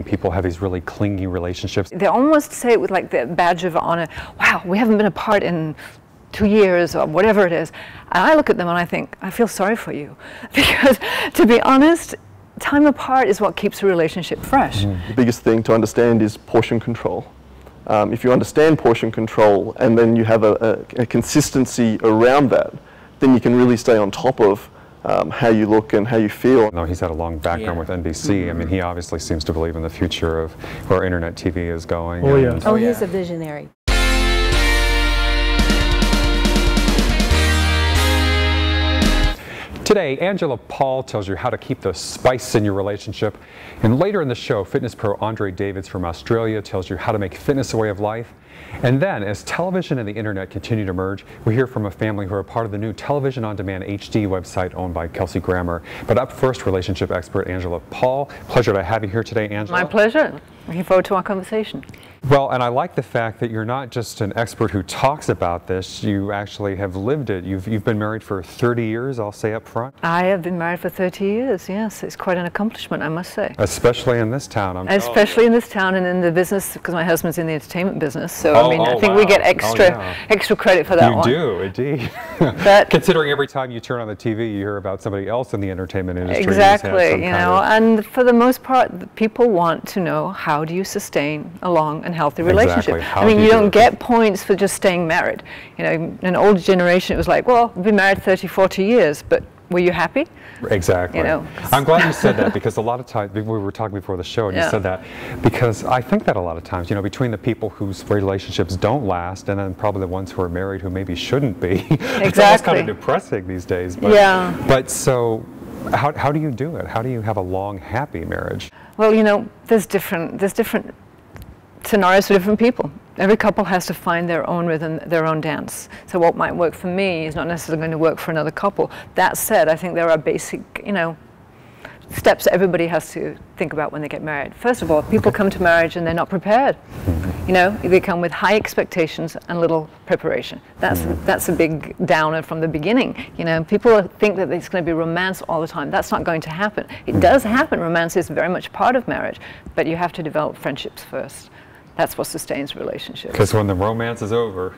People have these really clingy relationships. They almost say it with like the badge of honor. Wow, we haven't been apart in 2 years or whatever it is. And I look at them and I think, I feel sorry for you. Because to be honest, time apart is what keeps a relationship fresh. The biggest thing to understand is portion control. If you understand portion control and then you have a consistency around that, then you can really stay on top of how you look and how you feel. No, he's had a long background with NBC. I mean, he obviously seems to believe in the future of where internet TV is going. Oh, yeah. Oh, he's a visionary. Today, Angela Paul tells you how to keep the spice in your relationship. And later in the show, fitness pro Andre Davids from Australia tells you how to make fitness a way of life. And then, as television and the internet continue to merge, we hear from a family who are part of the new Television On Demand HD website owned by Kelsey Grammar. But up first, relationship expert Angela Paul. Pleasure to have you here today, Angela. My pleasure. Looking forward to our conversation. Well, and I like the fact that you're not just an expert who talks about this, you actually have lived it. You've been married for 30 years, I'll say up front. I have been married for 30 years, yes. It's quite an accomplishment, I must say. Especially in this town. Especially in this town and in the business, because my husband's in the entertainment business. So, I mean, I think we get extra credit for that one. You do, indeed. Considering every time you turn on the TV, you hear about somebody else in the entertainment industry. Exactly, you know, and for the most part, people want to know, how do you sustain a long and healthy relationship? Exactly. I mean, you don't get points for just staying married. You know, in an older generation, it was like, well, we've been married 30, 40 years, but were you happy? Exactly. You know, I'm glad you said that, because a lot of times, we were talking before the show and you said that, because I think that a lot of times, you know, between the people whose relationships don't last and then probably the ones who are married who maybe shouldn't be, it's almost kind of depressing these days. But, but so, how do you do it? How do you have a long, happy marriage? Well, you know, there's different scenarios for different people. Every couple has to find their own rhythm, their own dance. So what might work for me is not necessarily going to work for another couple. That said, I think there are basic, you know, steps everybody has to think about when they get married. First of all, people come to marriage and they're not prepared. You know, they come with high expectations and little preparation. That's a big downer from the beginning. You know, people think that it's going to be romance all the time. That's not going to happen. It does happen. Romance is very much part of marriage, but you have to develop friendships first. That's what sustains relationships. Because when the romance is over.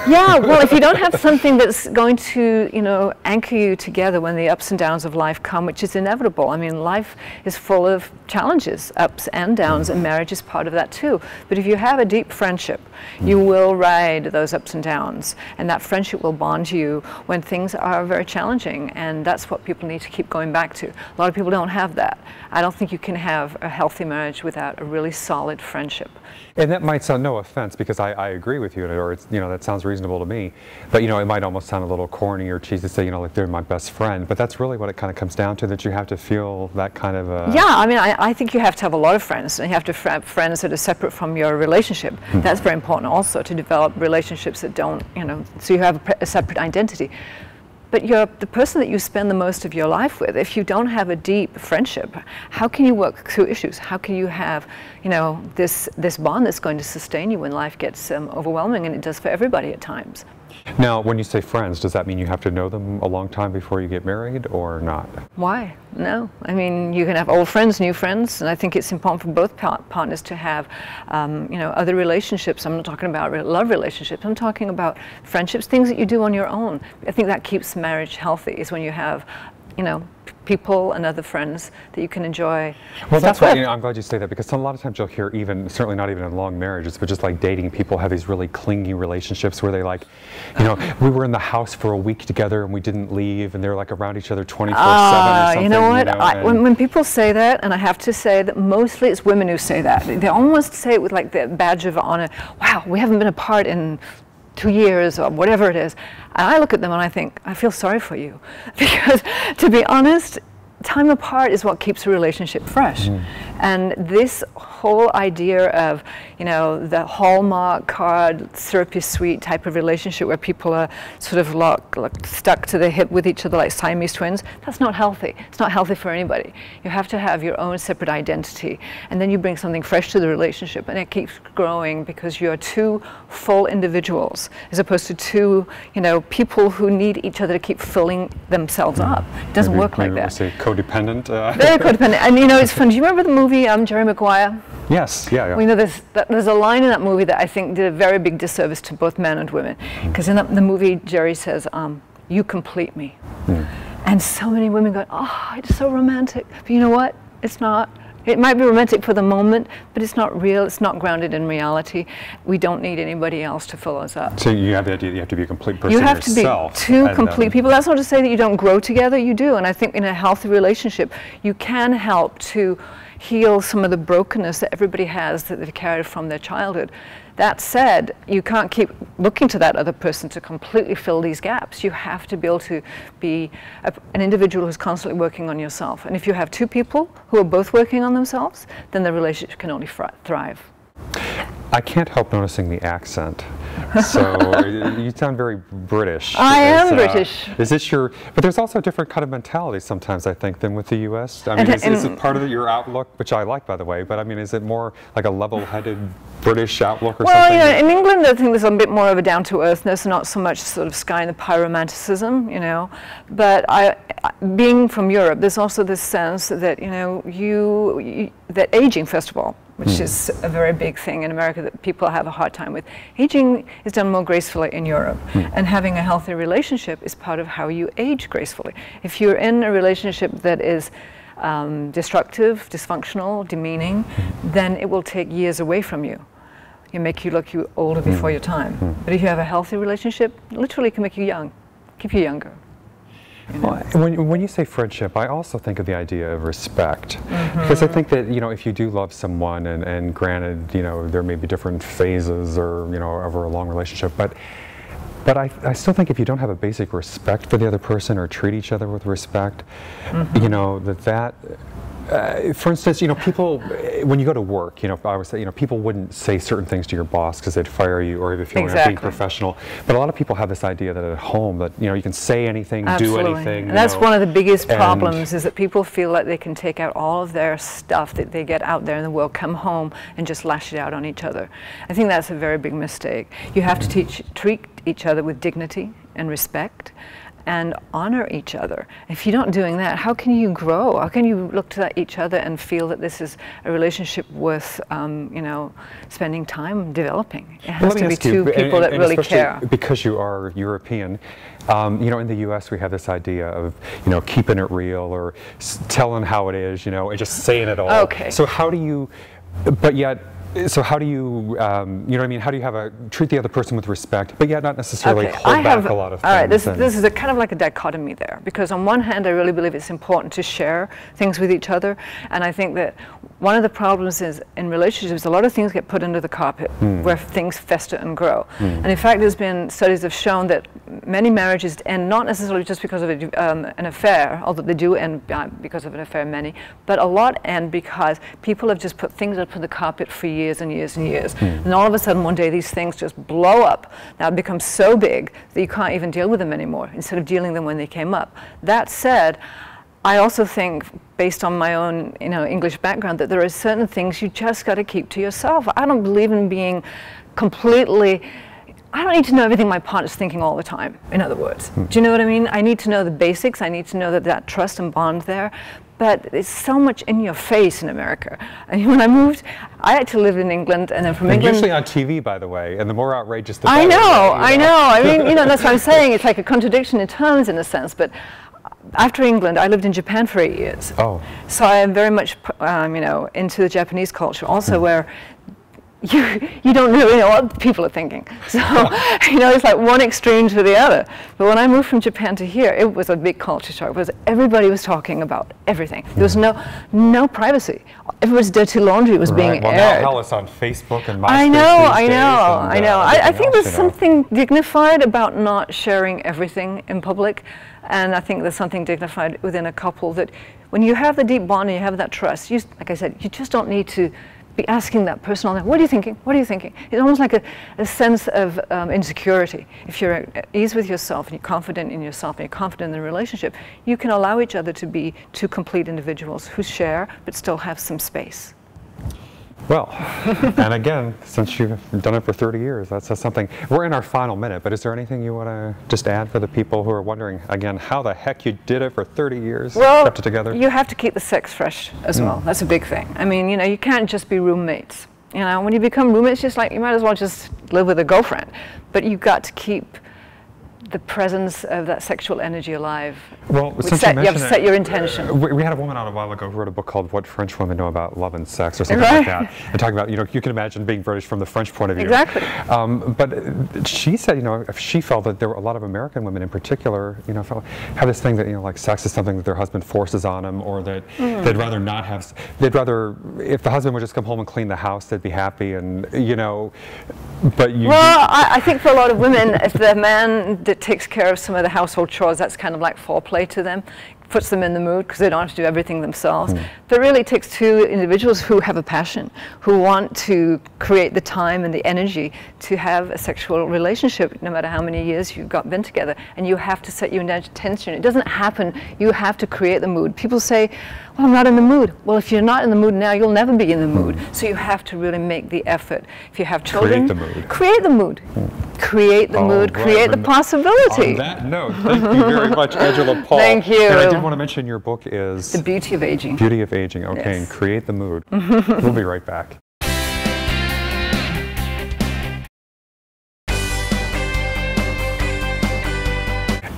Yeah, well, if you don't have something that's going to, you know, anchor you together when the ups and downs of life come, which is inevitable. I mean, life is full of challenges, ups and downs, and marriage is part of that too. But if you have a deep friendship, you will ride those ups and downs, and that friendship will bond you when things are very challenging, and that's what people need to keep going back to. A lot of people don't have that. I don't think you can have a healthy marriage without a really solid friendship. And that might sound, no offense, because I agree with you, or it's, you know, that sounds reasonable to me. But, you know, it might almost sound a little corny or cheesy to say, you know, like they're my best friend. But that's really what it kind of comes down to, that you have to feel that kind of Yeah, I mean, I think you have to have a lot of friends, and you have to have friends that are separate from your relationship. That's very important also, to develop relationships that don't, you know, so you have a separate identity. But the person that you spend the most of your life with, if you don't have a deep friendship, how can you work through issues? How can you have, you know, this bond that's going to sustain you when life gets overwhelming, and it does for everybody at times? Now, when you say friends, does that mean you have to know them a long time before you get married, or not? Why? No. I mean, you can have old friends, new friends, and I think it's important for both partners to have, you know, other relationships. I'm not talking about love relationships. I'm talking about friendships, things that you do on your own. I think that keeps marriage healthy, is when you have, you know, people and other friends that you can enjoy. Well, that's why, you know, I'm glad you say that, because a lot of times you'll hear, even, certainly not even in long marriages, but just like dating, people have these really clingy relationships where they like, you know, we were in the house for a week together and we didn't leave, and they're like around each other 24/7 or something. You know what? You know, when people say that, and I have to say that mostly it's women who say that. They almost say it with like the badge of honor. Wow, we haven't been apart in 2 years or whatever it is. And I look at them and I think, I feel sorry for you. Because to be honest, time apart is what keeps a relationship fresh. And this whole idea of, you know, the Hallmark card, syrupy sweet type of relationship where people are sort of stuck to the hip with each other like Siamese twins, that's not healthy. It's not healthy for anybody. You have to have your own separate identity, and then you bring something fresh to the relationship, and it keeps growing because you're two full individuals as opposed to two, you know, people who need each other to keep filling themselves up. It doesn't work like that. Say codependent. Very codependent. And you know, it's fun. Do you remember the movie Jerry Maguire? Yes, yeah. Well, you know, there's a line in that movie that I think did a very big disservice to both men and women. Because in the movie, Jerry says, you complete me. And so many women go, oh, it's so romantic. But you know what? It's not. It might be romantic for the moment, but it's not real. It's not grounded in reality. We don't need anybody else to fill us up. So you have the idea that you have to be a complete person yourself. You have yourself, to be two complete people. That's not to say that you don't grow together. You do. And I think in a healthy relationship, you can help to heal some of the brokenness that everybody has that they've carried from their childhood. That said, you can't keep looking to that other person to completely fill these gaps. You have to be able to be an individual who's constantly working on yourself. And if you have two people who are both working on themselves, then the relationship can only thrive. I can't help noticing the accent. So you sound very British. I am British. Is this your, but there's also a different kind of mentality sometimes, I think, than with the U.S. I mean, is it part of your outlook, which I like, by the way, but I mean, is it more like a level-headed British outlook or something? Well, you know, in England, I think there's a bit more of a down-to-earthness, not so much sort of sky in the pie romanticism, you know. But being from Europe, there's also this sense that, you know, that aging, first of all, which is a very big thing in America that people have a hard time with. Aging is done more gracefully in Europe, and having a healthy relationship is part of how you age gracefully. If you're in a relationship that is destructive, dysfunctional, demeaning, then it will take years away from you. It make you look older before your time. But if you have a healthy relationship, literally can make you young, keep you younger. You know? Well, when you say friendship, I also think of the idea of respect, because I think that, you know, if you do love someone, and granted, you know, there may be different phases or, you know, over a long relationship, but I still think if you don't have a basic respect for the other person or treat each other with respect, you know, for instance, you know, people, when you go to work, you know, I would say, you know, people wouldn't say certain things to your boss because they'd fire you or if you're not being professional. But a lot of people have this idea that at home that, you know, you can say anything, do anything. And that's one of the biggest problems, is that people feel like they can take out all of their stuff that they get out there in the world, come home and just lash it out on each other. I think that's a very big mistake. You have to treat each other with dignity and respect, and honor each other. If you're not doing that, how can you grow? How can you look to each other and feel that this is a relationship worth, you know, spending time developing? It has to be two people that really care. Because you are European, you know, in the U.S. we have this idea of, you know, keeping it real or telling how it is, you know, and just saying it all. Okay. So how do you, but yet, so how do you, you know what I mean, how do you treat the other person with respect, but yet not necessarily hold back a lot of things? All right, this is a kind of like a dichotomy there, because on one hand I really believe it's important to share things with each other, and I think that one of the problems is in relationships a lot of things get put under the carpet where things fester and grow. And in fact there's been studies have shown that many marriages end not necessarily just because of an affair, although they do end because of an affair, many, but a lot end because people have just put things up on the carpet for years and years and years. And all of a sudden one day these things just blow up. Now it becomes so big that you can't even deal with them anymore, instead of dealing them when they came up. That said, I also think, based on my own, you know, English background, that there are certain things you just got to keep to yourself. I don't believe in being completely, I don't need to know everything my partner's thinking all the time, in other words. Do you know what I mean? I need to know the basics. I need to know that trust and bond there. But it's so much in your face in America. I mean, when I moved, I had to live in England, and then from England. Usually on TV, by the way, and the more outrageous, the better. I know. I mean, you know, that's what I'm saying. It's like a contradiction in terms, in a sense. But after England, I lived in Japan for 8 years. Oh. So I am very much, you know, into the Japanese culture, also where you don't really know what people are thinking. So, you know, it's like one extreme to the other. But when I moved from Japan to here, it was a big culture shock, because everybody was talking about everything. There was no privacy. Everybody's dirty laundry was being aired. Well, now hell, it's on Facebook and MySpace. I know. I think there's something dignified about not sharing everything in public. And I think there's something dignified within a couple that when you have the deep bond and you have that trust, like I said, you just don't need to be asking that person on there, what are you thinking? What are you thinking? It's almost like a sense of insecurity. If you're at ease with yourself and you're confident in yourself and you're confident in the relationship, you can allow each other to be two complete individuals who share but still have some space. Well, and again, since you've done it for 30 years, that says something. We're in our final minute, but is there anything you want to just add for the people who are wondering, again, how the heck you did it for 30 years, kept it together? You have to keep the sex fresh as well. That's a big thing. I mean, you know, you can't just be roommates. You know, when you become roommates, just like, you might as well just live with a girlfriend. But you've got to keep the presence of that sexual energy alive. Well, since you have to set your intention. We had a woman on a while ago who wrote a book called What French Women Know About Love and Sex, or something like that, and talking about, you know, you can imagine being British from the French point of view. Exactly. But she said, you know, she felt that there were a lot of American women in particular, you know, have this thing that, you know, like sex is something that their husband forces on them, or that they'd rather not have, they'd rather, if the husband would just come home and clean the house, they'd be happy, and, you know, but you... Well, I think for a lot of women, if the man that takes care of some of the household chores, that's kind of like foreplay to them. Puts them in the mood because they don't have to do everything themselves. But really it takes two individuals who have a passion, who want to create the time and the energy to have a sexual relationship, no matter how many years you've been together. And you have to set your intention. It doesn't happen. You have to create the mood. People say, well, I'm not in the mood. Well, if you're not in the mood now, you'll never be in the mood. So you have to really make the effort. If you have children, create the mood. Create the mood, create the possibility. On that note, thank you very much, Angela Paul. Thank you. And I did want to mention your book is... The Beauty of Aging. Beauty of Aging, okay, and create the mood. We'll be right back.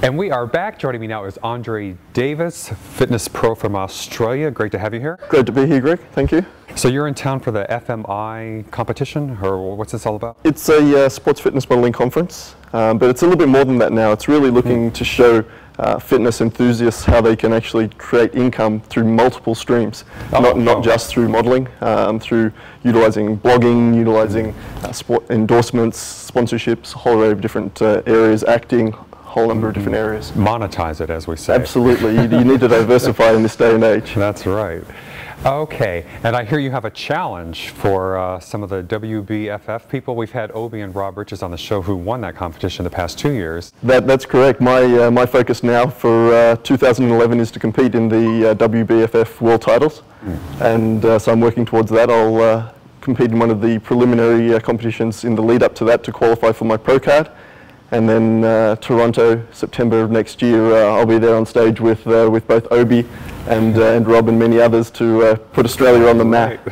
And we are back. Joining me now is Andre Davis, fitness pro from Australia. Great to have you here. Great to be here, Greg. Thank you. So you're in town for the FMI competition, or what's this all about? It's a sports fitness modeling conference, but it's a little bit more than that now. It's really looking to show fitness enthusiasts how they can actually create income through multiple streams, not just through modeling, through utilizing blogging, utilizing sport endorsements, sponsorships, a whole array of different areas, acting, whole number of different areas. Monetize it, as we say. Absolutely. You need to diversify in this day and age. That's right. Okay, and I hear you have a challenge for some of the WBFF people. We've had Obi and Rob Riches on the show who won that competition the past 2 years. That's correct. My focus now for 2011 is to compete in the WBFF World Titles, and so I'm working towards that. I'll compete in one of the preliminary competitions in the lead up to that to qualify for my pro card. And then Toronto, September of next year, I'll be there on stage with both Obi and Rob and many others to put Australia on the map.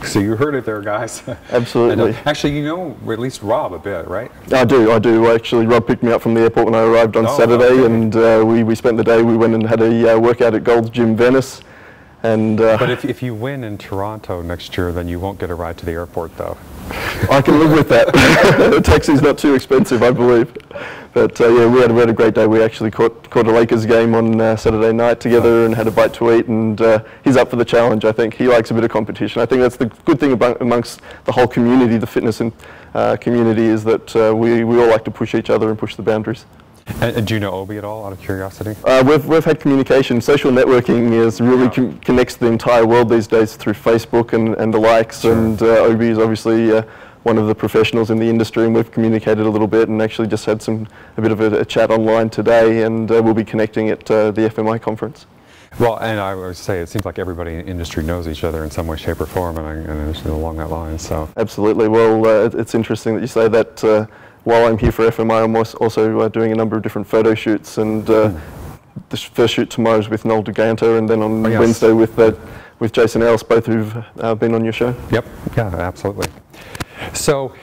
So you heard it there, guys. Absolutely. Actually, you know at least Rob a bit, right? I do. Actually, Rob picked me up from the airport when I arrived on Saturday, and we spent the day. We went and had a workout at Gold's Gym Venice. And, but if you win in Toronto next year, then you won't get a ride to the airport, though. I can live with that. The taxi's not too expensive, I believe. But yeah, we had a great day. We actually caught a Lakers game on Saturday night together and had a bite to eat, and he's up for the challenge, I think. He likes a bit of competition. I think that's the good thing amongst the whole community, the fitness community, is that we all like to push each other and push the boundaries. And do you know Obi at all, out of curiosity? We've had communication. Social networking really connects the entire world these days through Facebook and the likes. Sure. And Obi is obviously one of the professionals in the industry, and we've communicated a little bit and actually just had a bit of a chat online today, and we'll be connecting at the FMI conference. Well, and I would say it seems like everybody in the industry knows each other in some way, shape, or form, and along that line. So absolutely. Well, it's interesting that you say that. While I'm here for FMI, I'm also doing a number of different photo shoots, and the first shoot tomorrow is with Noel DeGanto, and then on Wednesday with Jason Ellis, both who've been on your show. Yep, yeah, absolutely. So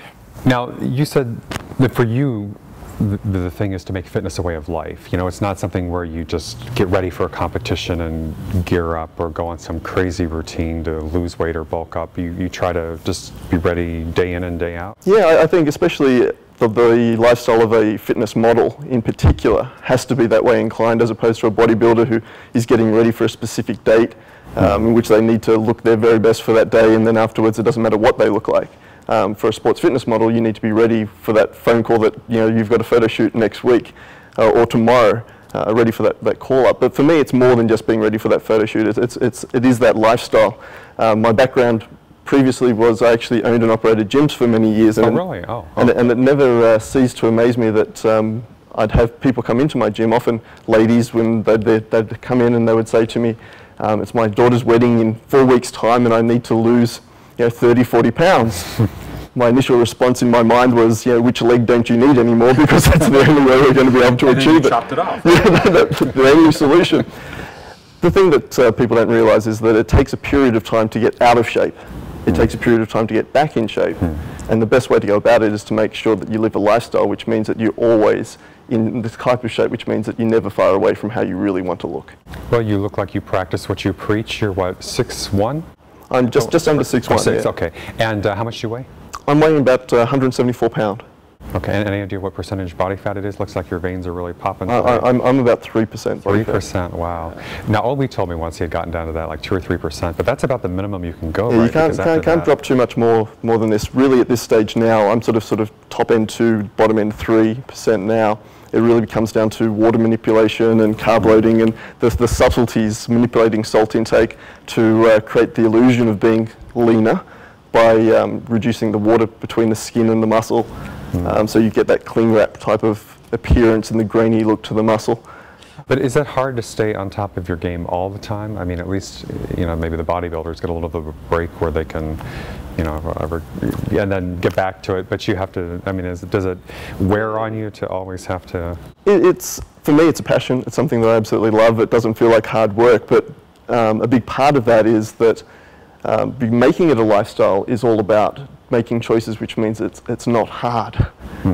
now you said that for you, the thing is to make fitness a way of life. You know, it's not something where you just get ready for a competition and gear up or go on some crazy routine to lose weight or bulk up. You try to just be ready day in and day out. Yeah, I think especially the lifestyle of a fitness model in particular has to be that way inclined, as opposed to a bodybuilder who is getting ready for a specific date in which they need to look their very best for that day, and then afterwards it doesn't matter what they look like. For a sports fitness model, you need to be ready for that phone call that you've got a photo shoot next week or tomorrow, ready for that call up. But for me, it's more than just being ready for that photo shoot. It is that lifestyle. My background previously was I actually owned and operated gyms for many years. And really? And it never ceased to amaze me that I'd have people come into my gym, often ladies, when they'd come in and they would say to me, it's my daughter's wedding in 4 weeks' time and I need to lose 30, 40 pounds. My initial response in my mind was, which leg don't you need anymore, because that's the only way we're going to be able to achieve it. Chopped it off. The only solution. The thing that people don't realize is that it takes a period of time to get out of shape. It takes a period of time to get back in shape. And the best way to go about it is to make sure that you live a lifestyle which means that you're always in this type of shape, which means that you're never far away from how you really want to look. Well, you look like you practice what you preach. You're what, 6'1"? I'm just under 6'1". Six, yeah. Okay. And how much do you weigh? I'm weighing about 174 pounds. Okay, and any idea what percentage body fat it is? Looks like your veins are really popping. I'm about 3%. 3%, wow. Now, Obi told me once he had gotten down to that, like 2 or 3%, but that's about the minimum you can go, yeah, right? You can't drop too much more than this. Really, at this stage now, I'm sort of top end 2, bottom end 3% now. It really comes down to water manipulation and carb loading and the subtleties, manipulating salt intake to create the illusion of being leaner by reducing the water between the skin and the muscle. So you get that cling wrap type of appearance and the grainy look to the muscle. But is that hard to stay on top of your game all the time? I mean, at least, maybe the bodybuilders get a little bit of a break where they can, whatever, and then get back to it. But you have to, I mean, does it wear on you to always have to? For me, it's a passion. It's something that I absolutely love. It doesn't feel like hard work, but a big part of that is that making it a lifestyle is all about making choices, which means it's not hard.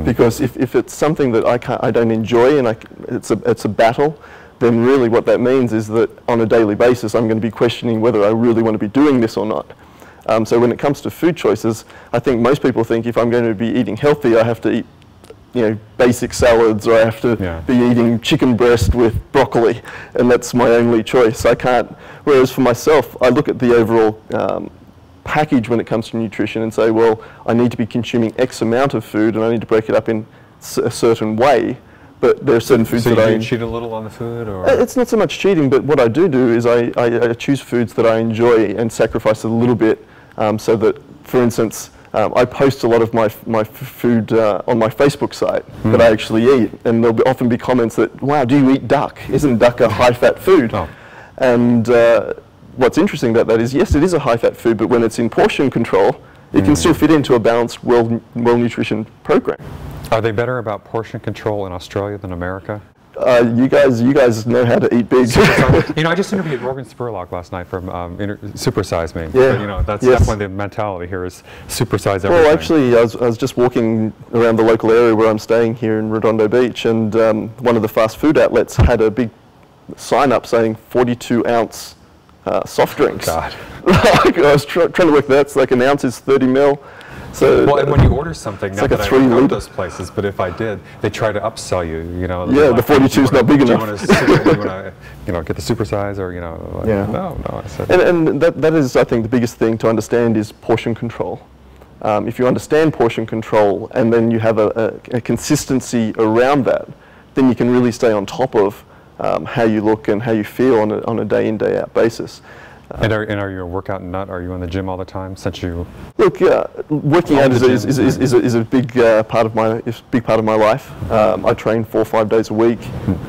Because if it's something that I don't enjoy and it's a battle, then really what that means is that on a daily basis I'm going to be questioning whether I really want to be doing this or not. So when it comes to food choices, I think most people think if I'm going to be eating healthy, I have to eat basic salads, or I have to be eating chicken breast with broccoli, and that's my only choice. I can't. Whereas for myself, I look at the overall package when it comes to nutrition and say, well, I need to be consuming X amount of food and I need to break it up in a certain way, but there are certain foods that you cheat a little on the food? Or? It's not so much cheating, but what I do is I choose foods that I enjoy and sacrifice a little bit so that, for instance, I post a lot of my food on my Facebook site that I actually eat, and there'll often be comments that, wow, do you eat duck? Isn't duck a high-fat food? Oh. And what's interesting about that is, yes, it is a high-fat food, but when it's in portion control, it can still fit into a balanced, well-nutrition program. Are they better about portion control in Australia than America? You guys know how to eat big. I just interviewed Morgan Spurlock last night from Supersize Me. Yeah. But, that's definitely the mentality here is supersize everything. Well, actually, I was just walking around the local area where I'm staying here in Redondo Beach, and one of the fast food outlets had a big sign up saying 42-ounce soft drinks. God. I was trying to work that. It's like an ounce is 30 ml. So well, and when you order something, not like that I don't go to those places, but if I did, they try to upsell you. Yeah, the 42 is not big enough. Do you want to, get the supersize, or No. I said. And that is, I think, the biggest thing to understand is portion control. If you understand portion control, and then you have a consistency around that, then you can really stay on top of how you look and how you feel on a day in, day out basis. And are you a workout nut? Are you in the gym all the time? Since you look, working out is a big part of my life. I train 4 or 5 days a week,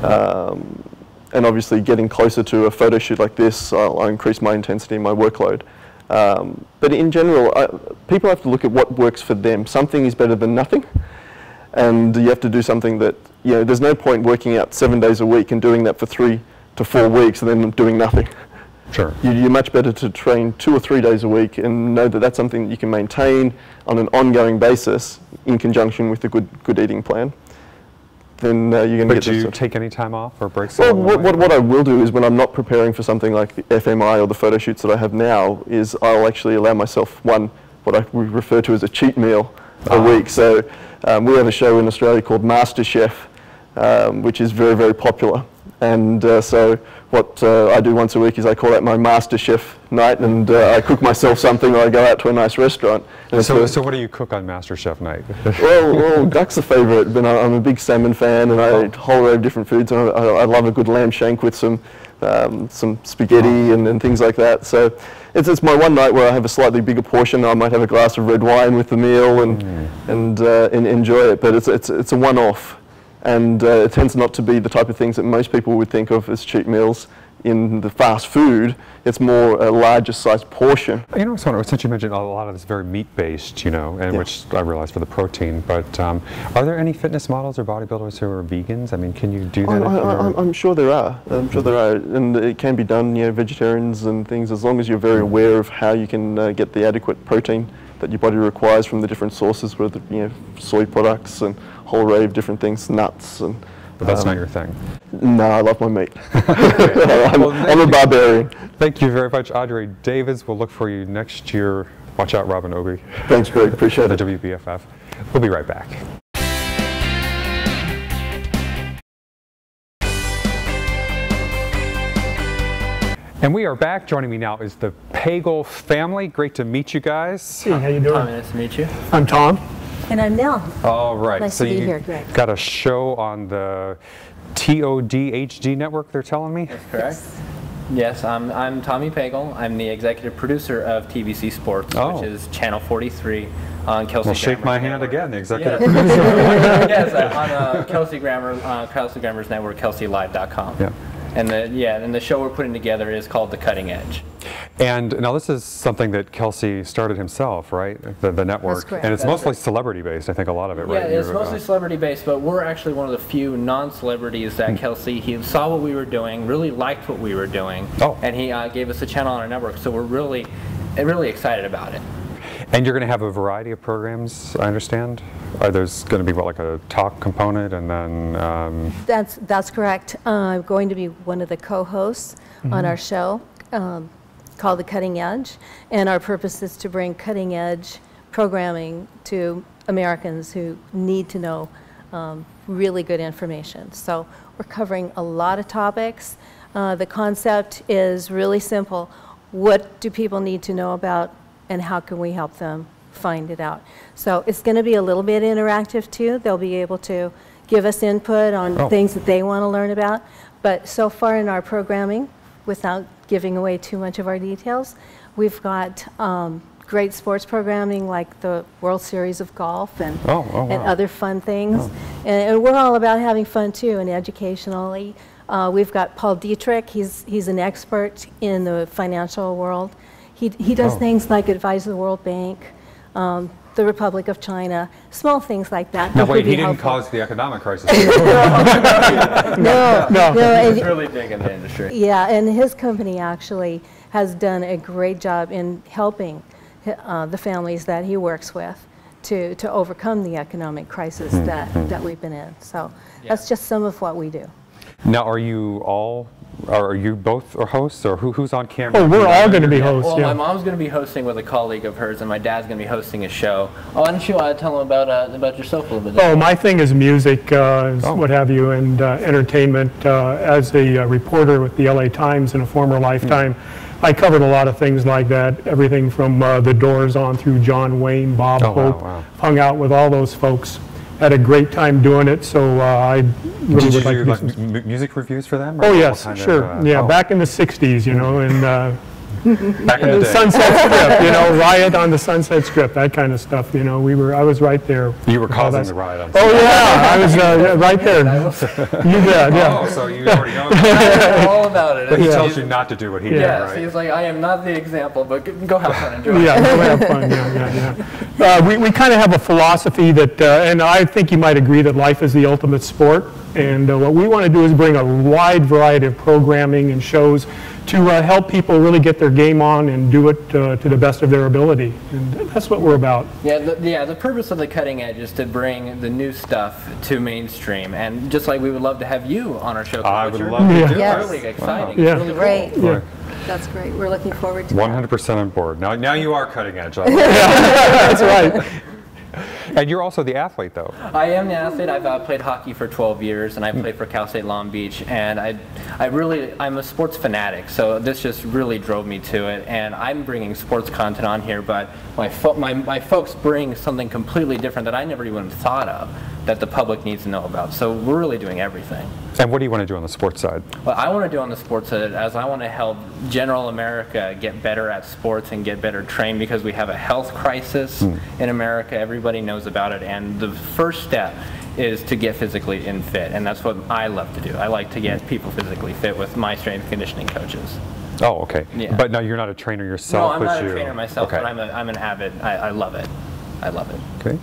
and obviously getting closer to a photo shoot like this, I increase my intensity and my workload. But in general, people have to look at what works for them. Something is better than nothing, and you have to do something that there's no point working out 7 days a week and doing that for 3 to 4 weeks and then doing nothing. Sure. You're much better to train 2 or 3 days a week and know that that's something that you can maintain on an ongoing basis in conjunction with a good eating plan. Then you're going to get. But do you take any time off or breaks? Well, what I will do is when I'm not preparing for something like the FMI or the photo shoots that I have now, is I'll actually allow myself what I refer to as a cheat meal a week. So we have a show in Australia called Masterchef, which is very, very popular. And so what I do once a week is I call that my Masterchef night, and I cook myself something, or I go out to a nice restaurant. So what do you cook on Masterchef night? well, duck's a favourite, but I'm a big salmon fan, and I eat a whole array of different foods. And I love a good lamb shank with some spaghetti and things like that. So it's my one night where I have a slightly bigger portion. I might have a glass of red wine with the meal and enjoy it, but it's a one-off. And it tends not to be the type of things that most people would think of as cheat meals. in the fast food, it's more a larger sized portion. You know, since you mentioned a lot of this very meat-based, you know, and which I realize for the protein, but are there any fitness models or bodybuilders who are vegans? I mean, can you do that? I'm sure there are. I'm sure there are, and it can be done. You know, vegetarians and things, as long as you're very aware of how you can get the adequate protein that your body requires from the different sources, whether soy products and a whole array of different things, nuts and. But that's not your thing. No, I love my meat. I'm a barbarian. Thank you very much, Andre Davids. We'll look for you next year. Watch out, Robin Ogre. Thanks, Greg. Appreciate it. The WBFF. We'll be right back. And we are back. Joining me now is the Paegel family. Great to meet you guys. Hey, how you doing? Tom, nice to meet you. I'm Tom. And I'm Nell. All right. Nice to be here, Greg. Got a show on the TODHD network, they're telling me? That's correct. Yes, I'm Tommy Paegel. I'm the executive producer of TBC Sports, which is Channel 43 on Kelsey Grammar. Well, shake my hand again, the executive producer. producer. On Kelsey Grammar's network, KelseyLive.com. Yeah. And the show we're putting together is called The Cutting Edge. And now this is something that Kelsey started himself, right? The network. That's correct. And it's mostly celebrity-based, I think, a lot of it, right? Yeah, it's mostly celebrity-based, but we're actually one of the few non-celebrities that Kelsey, he saw what we were doing, really liked what we were doing, and he gave us a channel on our network, so we're really excited about it. And you're going to have a variety of programs, I understand? There's going to be, what, like a talk component, and then... That's correct. I'm going to be one of the co-hosts on our show called The Cutting Edge, and our purpose is to bring cutting-edge programming to Americans who need to know really good information. So we're covering a lot of topics. The concept is really simple. What do people need to know about, and how can we help them find it out? So it's going to be a little bit interactive too. They'll be able to give us input on things that they want to learn about. But so far in our programming, without giving away too much of our details, we've got great sports programming like the World Series of Golf and, and other fun things. And we're all about having fun too, and educationally. We've got Paul Dietrich. He's an expert in the financial world. He does things like advise the World Bank, the Republic of China, small things like that. No, wait, he didn't cause the economic crisis. No. He's really big in the industry. Yeah, and his company actually has done a great job in helping the families that he works with to overcome the economic crisis that we've been in. So that's just some of what we do. Now, are you both hosts, or who's on camera? Oh, we're all going to be hosts. Well, my mom's going to be hosting with a colleague of hers, and my dad's going to be hosting a show. Why don't you tell them about yourself a little bit? Oh, my thing is music, what have you, and entertainment. As a reporter with the LA Times in a former lifetime, I covered a lot of things like that. Everything from The Doors on through John Wayne, Bob Hope. Hung out with all those folks. Had a great time doing it, so I really would like to do music reviews for them? Oh yes, sure. Back in the '60s, you know, and back in the day. Sunset Strip, you know, Riot on the Sunset Strip, that kind of stuff. You know, I was right there. You were causing the riot on. Oh yeah, I was right there. You bet, yeah. Oh, so you already know all about it. But he tells you not to do what he did, right? Yes, he's like, I am not the example, but go have fun, enjoy. Yeah, go have fun. Yeah. We kind of have a philosophy that, and I think you might agree that life is the ultimate sport. And what we want to do is bring a wide variety of programming and shows to help people really get their game on and do it to the best of their ability. And that's what we're about. The purpose of The Cutting Edge is to bring the new stuff to mainstream. And just like we would love to have you on our show. I would love to do it. It's really exciting. Wow. It's really great. Cool. Yeah. That's great. We're looking forward to 100% on board. Now you are cutting edge. That's right. And you're also the athlete, though. I am the athlete. I've played hockey for 12 years, and I played for Cal State Long Beach. And I'm a sports fanatic, so this just really drove me to it. And I'm bringing sports content on here, but my folks bring something completely different that I never even thought of that the public needs to know about. So we're really doing everything. And what do you want to do on the sports side? What I want to do on the sports side is I want to help general America get better at sports and get better trained, because we have a health crisis in America. Everybody knows about it, and the first step is to get physically in fit, and that's what I love to do. I like to get people physically fit with my strength and conditioning coaches. Oh, okay. Yeah. But no, you're not a trainer yourself. No, I'm not a trainer myself, okay. but I'm an avid. I love it. I love it. Okay.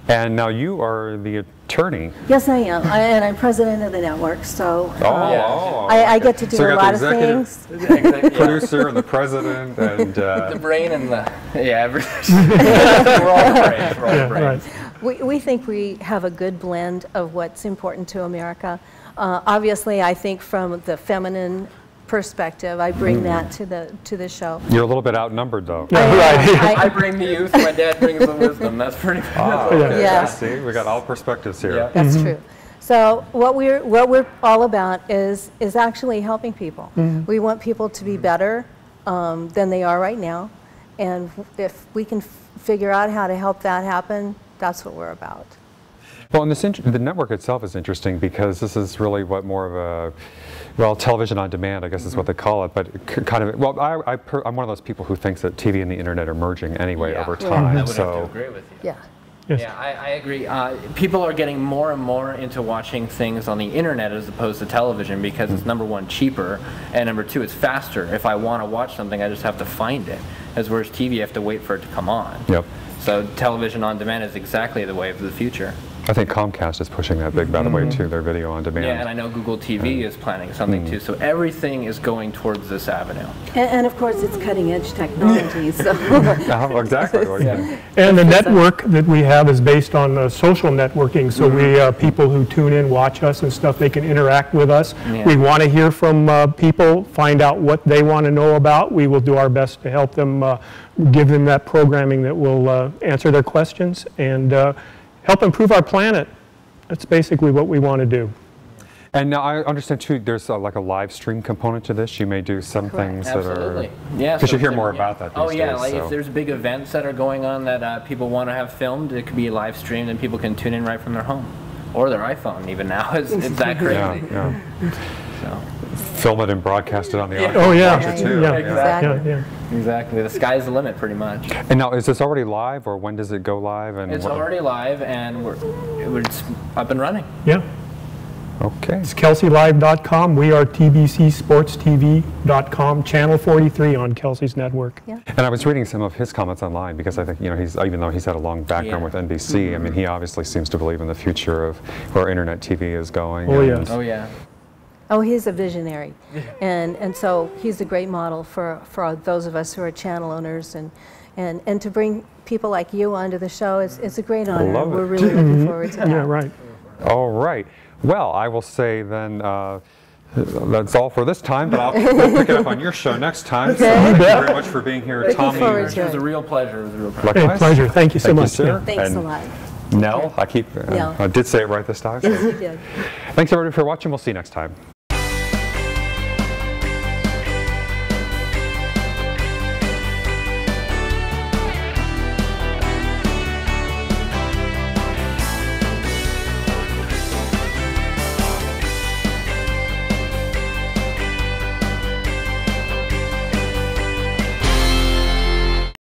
And now you are the attorney. Yes, I am. And I'm president of the network, so I get to do so a lot of things. Producer and the president and the brain and the we're all the brains. We're all the brains. Right. We think we have a good blend of what's important to America. Obviously, I think from the feminine perspective, I bring that to the show. You're a little bit outnumbered, though. I bring the youth. My dad brings the wisdom. That's pretty. Okay. Yeah. I see. We got all perspectives here. Yeah. That's true. So what we're all about is actually helping people. We want people to be better than they are right now, and if we can figure out how to help that happen, that's what we're about. Well, and the network itself is interesting because this is really what more of a, well, television on demand, I guess is what they call it, but kind of, well, I'm one of those people who thinks that TV and the internet are merging anyway over time. I would have to agree with you. Yeah. Yes. Yeah, I agree. People are getting more and more into watching things on the internet as opposed to television because it's number one, cheaper, and number two, it's faster. If I want to watch something, I just have to find it. As whereas TV, you have to wait for it to come on. Yep. So television on demand is exactly the way of the future. I think Comcast is pushing that big, by the way, too, their video on demand. Yeah, and I know Google TV is planning something too. So everything is going towards this avenue. And of course, it's cutting edge technology. So. Exactly. And the network that we have is based on social networking. So we people who tune in, watch us and stuff, they can interact with us. Yeah. We want to hear from people, find out what they want to know about. We will do our best to help them, give them that programming that will answer their questions and help improve our planet. That's basically what we want to do. And now I understand too, there's like a live stream component to this. You may do some things that Absolutely. are, Yeah. because you hear more about that these days. Like if there's big events that are going on that people want to have filmed, it could be live streamed and people can tune in right from their home or their iPhone even now. It's that crazy. Yeah. So. Film it and broadcast it on the iPhone. Oh yeah, Watch it too. yeah, Exactly. yeah. Exactly. The sky's the limit, pretty much. And now, is this already live, or when does it go live? And It's already live, and we're up and running. Yeah. Okay. It's KelseyLive.com. We are TBC Sports TV.com, channel 43 on Kelsey's network. Yeah. And I was reading some of his comments online because I think, you know, even though he's had a long background with NBC, I mean, he obviously seems to believe in the future of where internet TV is going. Oh, and, yes. Oh, yeah. Oh, he's a visionary, and so he's a great model for those of us who are channel owners, and to bring people like you onto the show is a great honor. Love it. We're really looking forward to that. Yeah, right. All right. Well, I will say then that's all for this time, but we'll pick it up on your show next time. So thank you very much for being here, Tommy. forward to It was a real pleasure. Hey, pleasure. Thank you so much. sir. Thanks And a lot. Nell, I Nell. did say it right this time. Yes, you did. Thanks everybody for watching. We'll see you next time.